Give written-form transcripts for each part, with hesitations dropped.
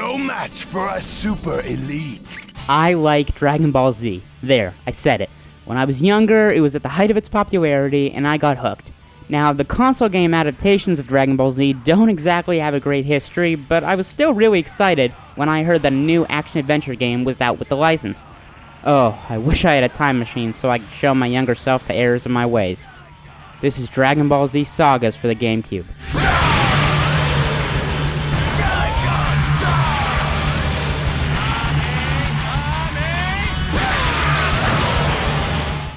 no match for a super elite. I like Dragon Ball Z. There, I said it. When I was younger, it was at the height of its popularity, and I got hooked. Now, the console game adaptations of Dragon Ball Z don't exactly have a great history, but I was still really excited when I heard that a new action-adventure game was out with the license. Oh, I wish I had a time machine so I could show my younger self the errors of my ways. This is Dragon Ball Z Sagas for the GameCube.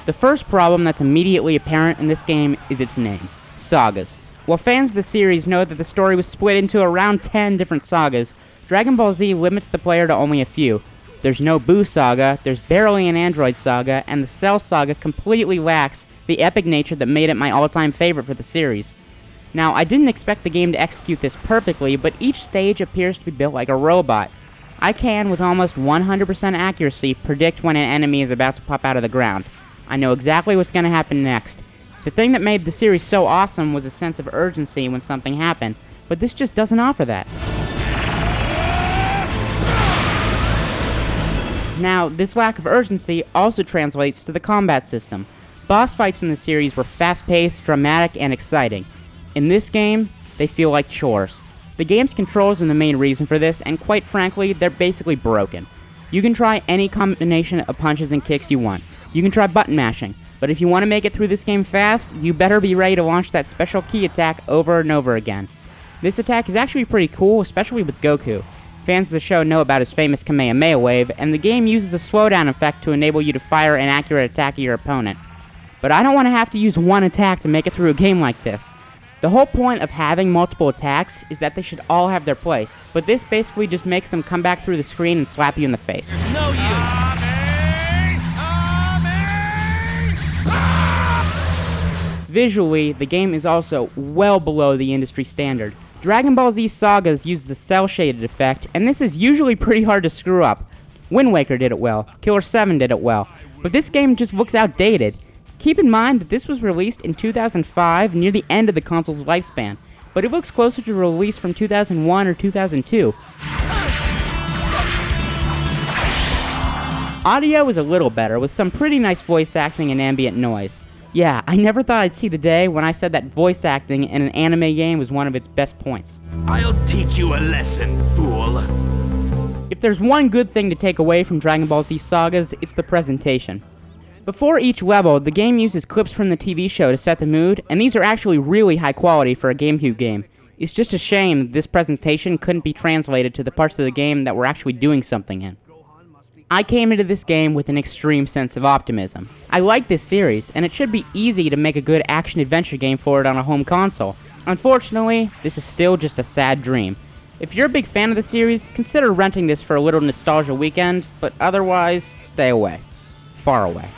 The first problem that's immediately apparent in this game is its name, Sagas. While fans of the series know that the story was split into around 10 different sagas, Dragon Ball Z limits the player to only a few. There's no Boo Saga, there's barely an Android Saga, and the Cell Saga completely lacks the epic nature that made it my all-time favorite for the series. Now, I didn't expect the game to execute this perfectly, but each stage appears to be built like a robot. I can, with almost 100% accuracy, predict when an enemy is about to pop out of the ground. I know exactly what's going to happen next. The thing that made the series so awesome was a sense of urgency when something happened, but this just doesn't offer that. Now, this lack of urgency also translates to the combat system. Boss fights in the series were fast-paced, dramatic, and exciting. In this game, they feel like chores. The game's controls are the main reason for this, and quite frankly, they're basically broken. You can try any combination of punches and kicks you want. You can try button mashing, but if you want to make it through this game fast, you better be ready to launch that special key attack over and over again. This attack is actually pretty cool, especially with Goku. Fans of the show know about his famous Kamehameha wave, and the game uses a slowdown effect to enable you to fire an accurate attack at your opponent. But I don't want to have to use one attack to make it through a game like this. The whole point of having multiple attacks is that they should all have their place, but this basically just makes them come back through the screen and slap you in the face. There's no use. Visually, the game is also well below the industry standard. Dragon Ball Z Sagas uses a Cel-Shaded Effect, and this is usually pretty hard to screw up. Wind Waker did it well, Killer 7 did it well, but this game just looks outdated. Keep in mind that this was released in 2005, near the end of the console's lifespan, but it looks closer to a release from 2001 or 2002. Audio is a little better, with some pretty nice voice acting and ambient noise. Yeah, I never thought I'd see the day when I said that voice acting in an anime game was one of its best points. I'll teach you a lesson, fool. If there's one good thing to take away from Dragon Ball Z Sagas, it's the presentation. Before each level, the game uses clips from the TV show to set the mood, and these are actually really high quality for a GameCube game. It's just a shame that this presentation couldn't be translated to the parts of the game that we're actually doing something in. I came into this game with an extreme sense of optimism. I like this series, and it should be easy to make a good action-adventure game for it on a home console. Unfortunately, this is still just a sad dream. If you're a big fan of the series, consider renting this for a little nostalgia weekend, but otherwise, stay away. Far away.